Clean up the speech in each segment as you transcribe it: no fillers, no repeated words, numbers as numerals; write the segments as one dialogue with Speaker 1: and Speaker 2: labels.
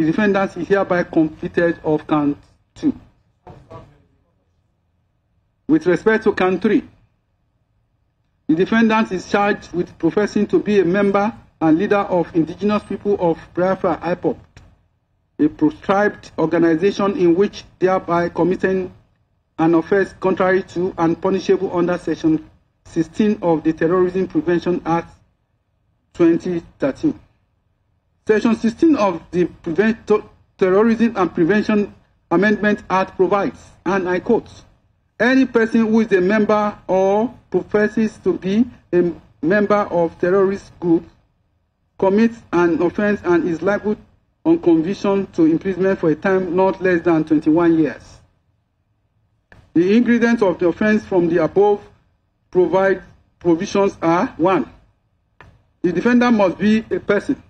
Speaker 1: The defendant is hereby convicted of count 2. With respect to count 3, the defendant is charged with professing to be a member and leader of indigenous people of Biafra IPOB, a proscribed organization in which thereby committing an offense contrary to and punishable under Section 16 of the Terrorism Prevention Act 2013. Section 16 of the Terrorism and Prevention Amendment Act provides, and I quote, "Any person who is a member or professes to be a member of terrorist group commits an offense and is liable on conviction to imprisonment for a time not less than 21 years. The ingredients of the offense from the above provisions are: 1. The defendant must be a person.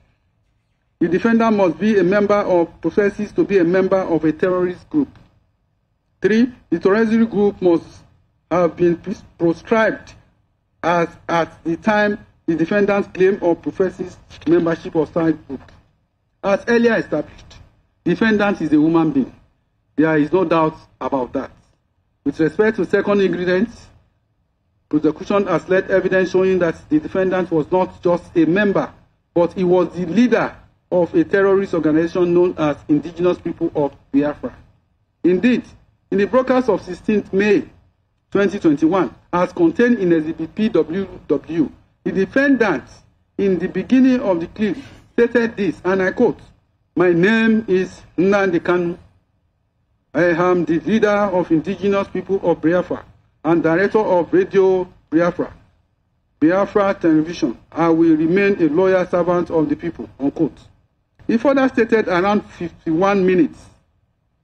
Speaker 1: The defendant must be a member or professes to be a member of a terrorist group. 3. The terrorist group must have been proscribed as at the time the defendant claims or professes membership of such group. As earlier established, defendant is a human being. There is no doubt about that. With respect to second ingredient, prosecution has led evidence showing that the defendant was not just a member, but he was the leader of a terrorist organization known as Indigenous People of Biafra. Indeed, in the broadcast of 16th May 2021, as contained in Exhibit PWW, the defendant, in the beginning of the clip, stated this, and I quote, "My name is Nnamdi Kanu. I am the leader of Indigenous People of Biafra and director of Radio Biafra, Biafra Television. I will remain a loyal servant of the people," unquote. He further stated around 51 minutes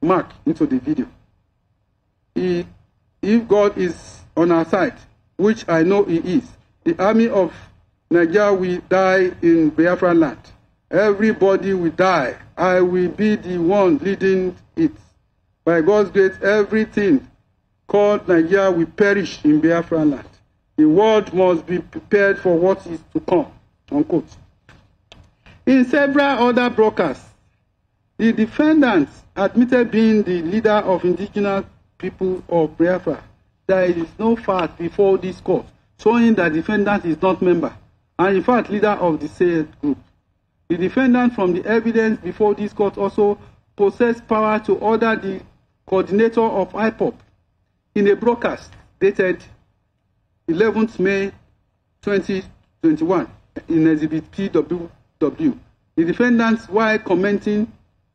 Speaker 1: mark into the video, "If God is on our side, which I know he is, the army of Nigeria will die in Biafra land. Everybody will die. I will be the one leading it. By God's grace, everything called Nigeria will perish in Biafra land. The world must be prepared for what is to come," unquote. In several other broadcasts, the defendant admitted being the leader of indigenous people of Biafra. There is no fact before this court showing that the defendant is not member, and in fact leader of the said group. The defendant, from the evidence before this court, also possessed power to order the coordinator of IPOB in a broadcast dated 11th May 2021 in Exhibit PWW. The defendant, while commenting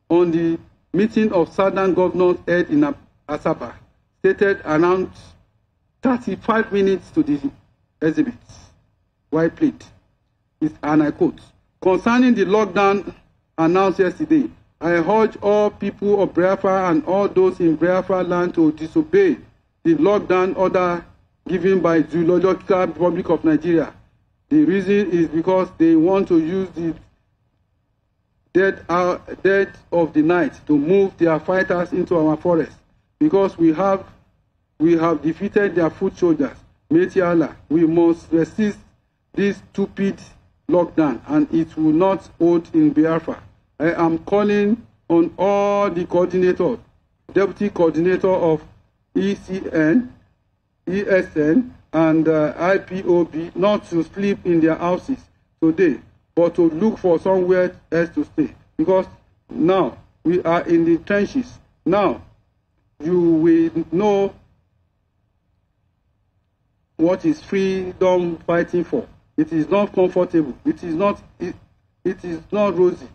Speaker 1: on the meeting of Southern governors held in Asaba, stated around 35 minutes to the exhibits, while plead, and I quote, "Concerning the lockdown announced yesterday, I urge all people of Biafra and all those in Biafra land to disobey the lockdown order given by the Zoological Republic of Nigeria. The reason is because they want to use the dead of the night to move their fighters into our forest. Because we have defeated their foot soldiers. Mighty Allah, we must resist this stupid lockdown, and it will not hold in Biafra. I am calling on all the coordinators, deputy coordinator of ECN, ESN, and IPOB not to sleep in their houses today, but to look for somewhere else to stay. Because now we are in the trenches. Now you will know what is freedom fighting for. It is not comfortable. It is not rosy.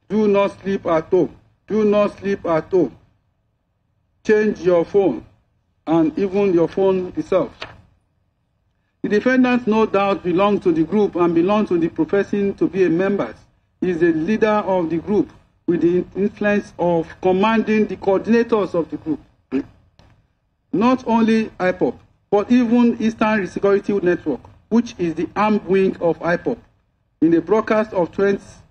Speaker 1: Do not sleep at home. Do not sleep at home. Change your phone, and even your phone itself." The defendant no doubt belongs to the group and belongs to the professing to be a member. He is a leader of the group with the influence of commanding the coordinators of the group. Not only IPOB, but even Eastern Security Network, which is the armed wing of IPOB. In the broadcast of 12th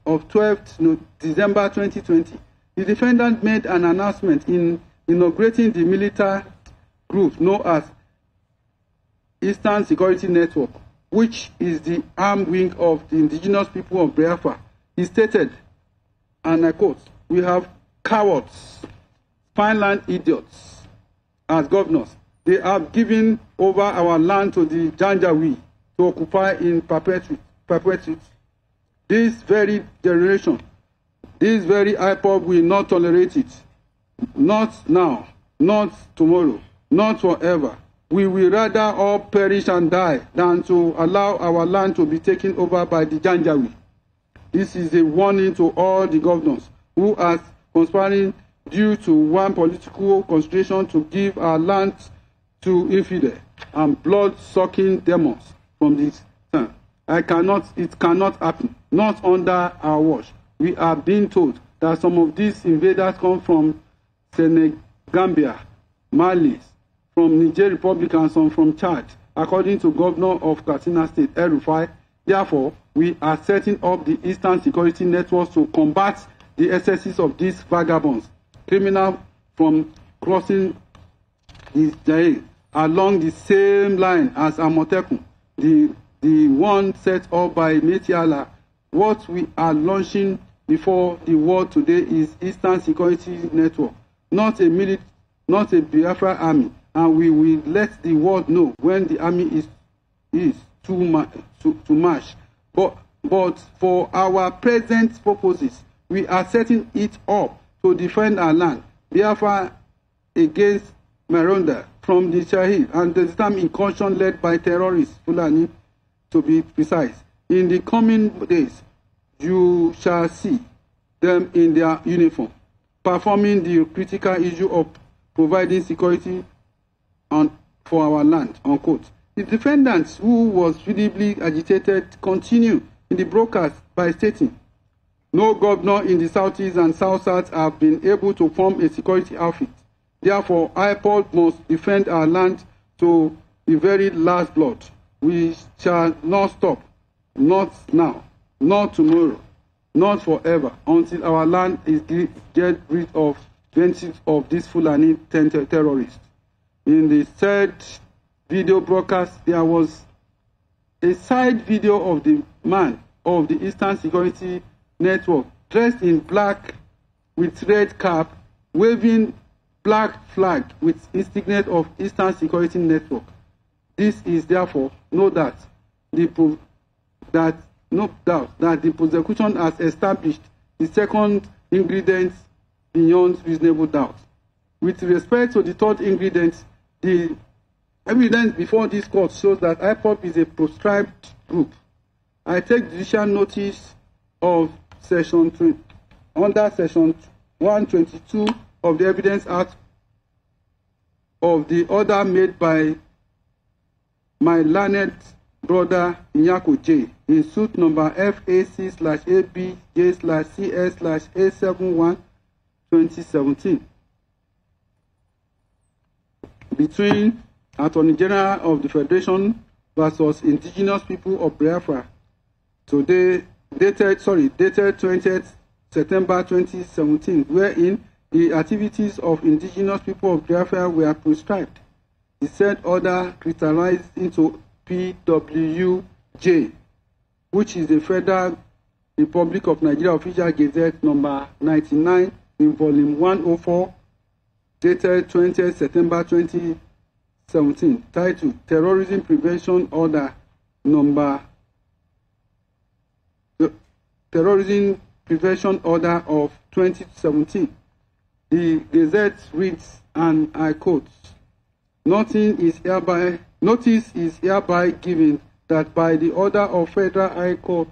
Speaker 1: December 2020, the defendant made an announcement in inaugurating the military group known as Eastern Security Network, which is the armed wing of the indigenous people of Biafra. He stated, and I quote, We have cowards, Pineland idiots as governors. They have given over our land to the Janjaweed to occupy in perpetuity. This very generation, this very IPOB will not tolerate it. Not now, not tomorrow, not forever. We will rather all perish and die than to allow our land to be taken over by the Janjaweed. This is a warning to all the governors who are conspiring due to one political consideration to give our land to infidel and blood-sucking demons from this time. It cannot happen, not under our watch. We are being told that some of these invaders come from Senegambia, Mali, from Niger Republic, and some from Chad, according to Governor of Katsina State, El-Rufai. Therefore, we are setting up the Eastern Security Networks to combat the excesses of these vagabonds, criminals from crossing the Jail along the same line as Amotekun, the one set up by Metiala. What we are launching before the world today is Eastern Security Network, not a Biafra army, and we will let the world know when the army is too much. But for our present purposes, we are setting it up to defend our land, Biafra against Maronda from the Shahid and the Islam incursion led by terrorists, Fulani, to be precise. In the coming days, you shall see them in their uniform, performing the critical issue of providing security for our land, unquote. The defendants who was visibly agitated continue in the broadcast by stating, no governor in the Southeast and South-South have been able to form a security outfit. Therefore, IPOB must defend our land to the very last blood. We shall not stop, not now, not tomorrow, not forever, until our land is get rid of 20 of these Fulani terrorists. In the third video broadcast, there was a side video of the man of the Eastern Security Network dressed in black with red cap, waving black flag with insignia of Eastern Security Network. This is therefore no doubt that the prosecution has established the second ingredient beyond reasonable doubt. With respect to the third ingredient, the evidence before this court shows that IPOB is a proscribed group. I take judicial notice of under section 122 of the Evidence Act of the order made by my learned brother Nyako J in suit number FAC/ABJ/CS/A71/2017 between Attorney General of the Federation versus Indigenous People of Biafra, today dated 20th September 2017, wherein the activities of Indigenous People of Biafra were prescribed. The said order crystallized into PWJ, which is the Federal Republic of Nigeria Official Gazette number 99 in volume 104, dated 20th September 2017, titled Terrorism Prevention Order number Terrorism Prevention Order of 2017. The Gazette reads, and I quote, notice is hereby given that by the order of Federal High Court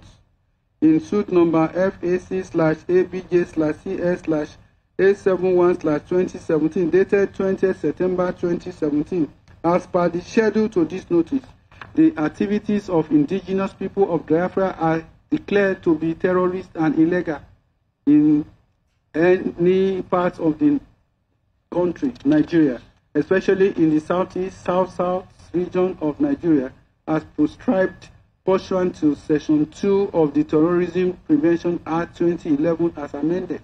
Speaker 1: in suit number FAC/ABJ/CS/A71/2017, dated 20th September 2017, as per the schedule to this notice, the activities of Indigenous People of Biafra are declared to be terrorist and illegal in any part of the country, Nigeria, especially in the Southeast, South-South region of Nigeria, as prescribed pursuant to Section 2 of the Terrorism Prevention Act 2011 as amended.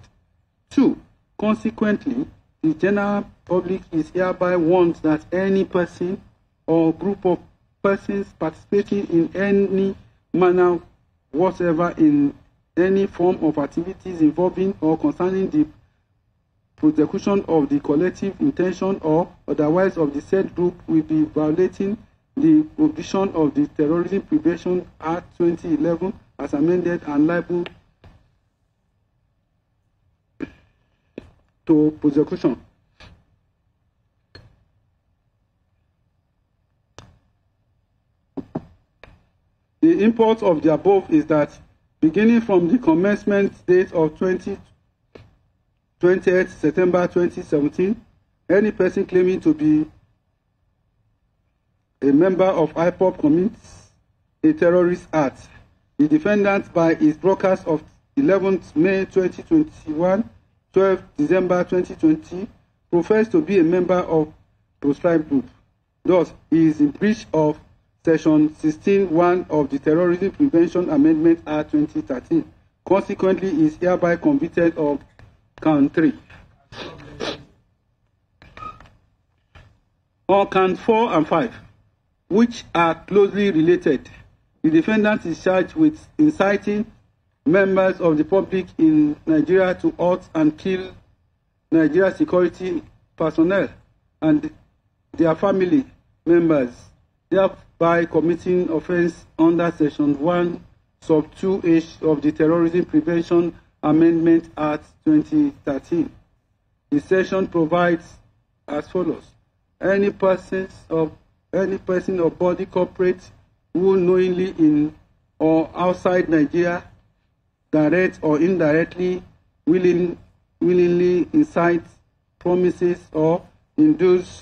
Speaker 1: 2. Consequently, the general public is hereby warned that any person or group of persons participating in any manner whatever in any form of activities involving or concerning the prosecution of the collective intention or otherwise of the said group will be violating the provision of the Terrorism Prevention Act 2011 as amended and liable to prosecution. The import of the above is that beginning from the commencement date of 28 September 2017, any person claiming to be a member of IPOB commits a terrorist act. The defendant, by his broadcast of 11th May 2021, 12th December 2020, professed to be a member of Proscribed group. Thus, he is in breach of Section 16(1) of the Terrorism Prevention Amendment Act 2013. Consequently, he is hereby convicted of Count 3. On Count 4 and 5, which are closely related, the defendant is charged with inciting members of the public in Nigeria to hurt and kill Nigeria security personnel and their family members, thereby committing offence under Section 1, Sub 2H of the Terrorism Prevention Amendment Act 2013. The section provides as follows: any person or body corporate who knowingly in or outside Nigeria, direct or indirectly, willingly incites, promises, or induces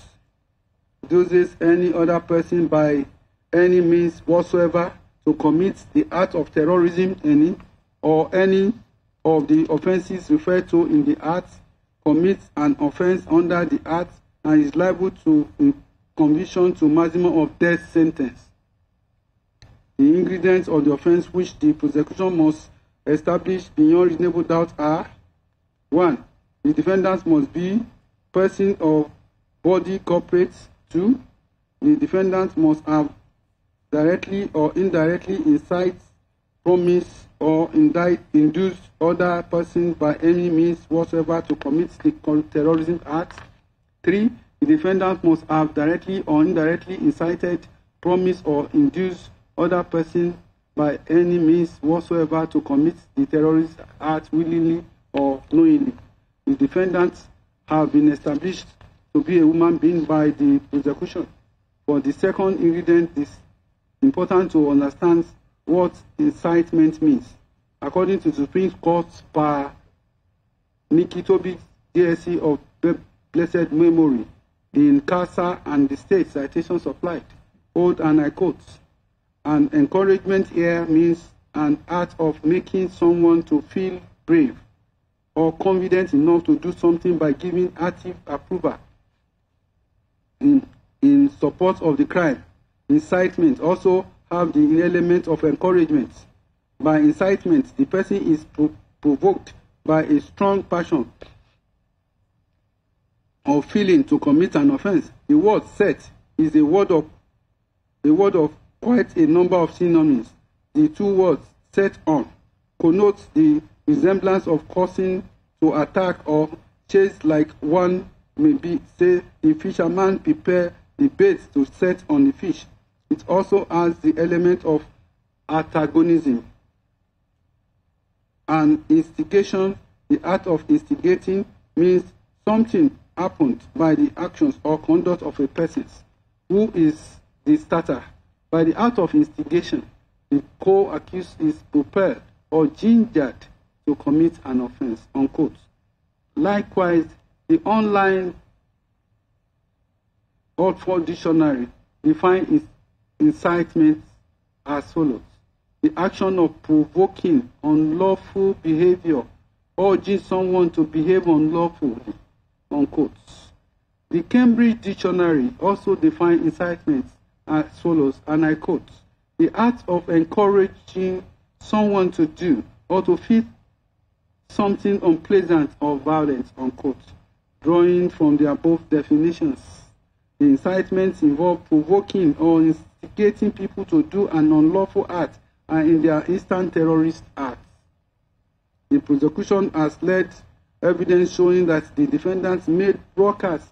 Speaker 1: any other person by any means whatsoever to commit the act of terrorism, any of the offences referred to in the act, commits an offence under the act and is liable to conviction to maximum of death sentence. The ingredients of the offence which the prosecution must establish beyond reasonable doubt are: 1. The defendant must be person or body corporate. 2. The defendant must have directly or indirectly incite, promise, or induce other persons by any means whatsoever to commit the terrorism act. 3. The defendant must have directly or indirectly incited, promised, or induced other persons by any means whatsoever to commit the terrorist act willingly or knowingly. The defendants have been established to be a human being by the prosecution. For the second ingredient, it is important to understand what incitement means. According to the Supreme Court per Nikitobi DSC of blessed memory in CASA and the state citation supplied, hold and I quote, an encouragement here means an act of making someone to feel brave or confident enough to do something by giving active approval in support of the crime. Incitement also have the element of encouragement. By incitement, the person is provoked by a strong passion or feeling to commit an offense. The word set is a word of quite a number of synonyms. The two words set on connotes the resemblance of causing to attack or chase, like one may be, say, the fisherman prepare the bait to set on the fish. It also has the element of antagonism. And instigation, the act of instigating, means something happened by the actions or conduct of a person who is the starter. By the act of instigation, the co-accused is propelled or gingered to commit an offense, unquote. Likewise, the online Oxford Dictionary defines incitement as follows: the action of provoking unlawful behavior, urging someone to behave unlawfully, unquote. The Cambridge Dictionary also defines incitement as follows, and I quote, the act of encouraging someone to do or to feel something unpleasant or violent, unquote. Drawing from the above definitions, the incitements involve provoking or instigating people to do an unlawful act and in their instant terrorist acts. The prosecution has led evidence showing that the defendants made broadcasts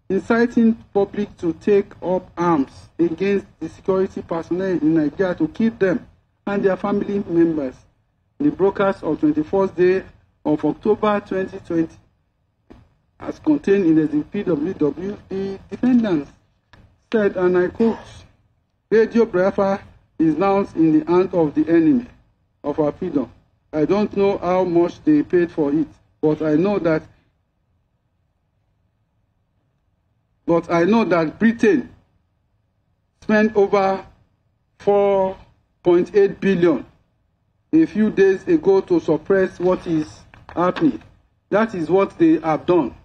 Speaker 1: inciting public to take up arms against the security personnel in Nigeria to kill them and their family members. The broadcast of 21st day of October 2020, as contained in the PWW, the defendants said, and I quote, "Radio Biafra is now in the hands of the enemy of our freedom. I don't know how much they paid for it, but I know that Britain spent over 4.8 billion a few days ago to suppress what is happening. That is what they have done.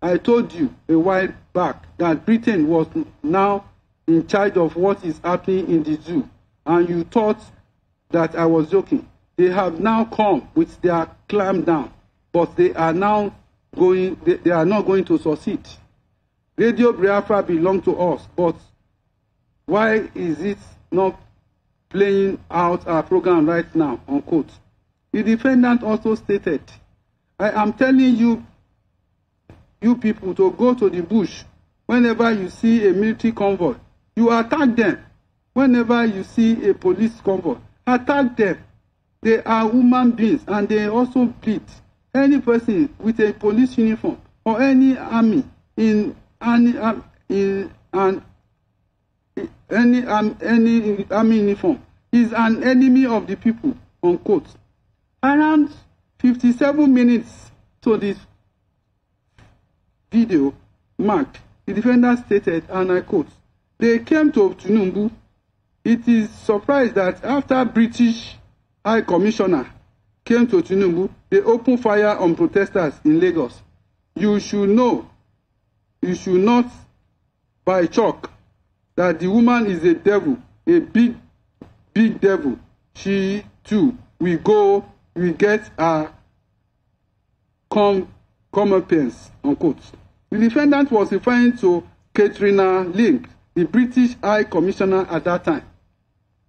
Speaker 1: I told you a while back that Britain was now in charge of what is happening in the zoo, and you thought that I was joking. They have now come with their clamp down, but they are now going. They are not going to succeed. Radio Biafra belongs to us, but why is it not playing out our program right now?" Unquote. The defendant also stated, "I am telling you people to go to the bush. Whenever you see a military convoy, you attack them. Whenever you see a police convoy, attack them. They are human beings and they also bleed. Any person with a police uniform or any army in any army uniform is an enemy of the people." Unquote. Around 57 minutes to this video marked, the defendant stated, and I quote, "They came to Tinubu. It is surprised that after British High Commissioner came to Tinubu, they opened fire on protesters in Lagos. You should know, you should not by chalk that the woman is a devil, a big devil. She too will get her comeuppance." Unquote. The defendant was referring to Katrina Link, the British High Commissioner at that time.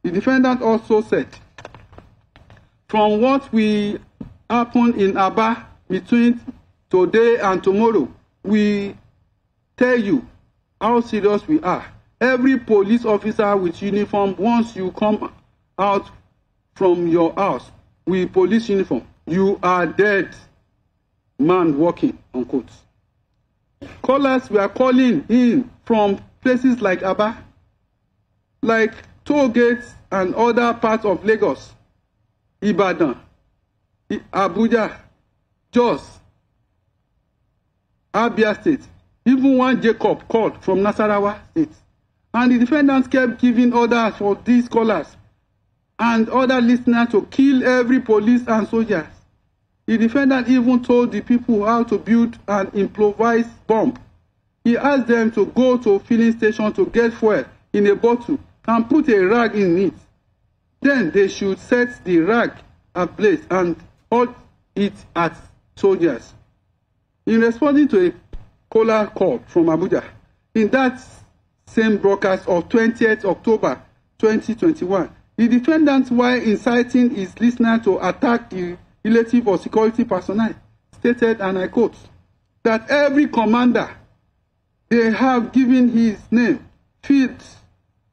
Speaker 1: The defendant also said, "From what will happen in Aba between today and tomorrow, we tell you how serious we are. Every police officer with uniform, once you come out from your house with police uniform, you are dead man walking." Unquote. Callers were calling in from places like Aba, like toll gates and other parts of Lagos, Ibadan, Abuja, Jos, Abia State. Even one Jacob called from Nasarawa State. And the defendants kept giving orders for these callers and other listeners to kill every police and soldiers. The defendant even told the people how to build an improvised bomb. He asked them to go to a filling station to get fuel in a bottle and put a rag in it. Then they should set the rag ablaze and hold it at soldiers. In responding to a caller call from Abuja, in that same broadcast of 20th October 2021, the defendant, while inciting his listener to attack the relative of security personnel, stated, and I quote, that every commander they have given his name,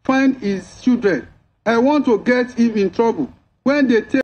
Speaker 1: find his children. I want to get him in trouble. When they take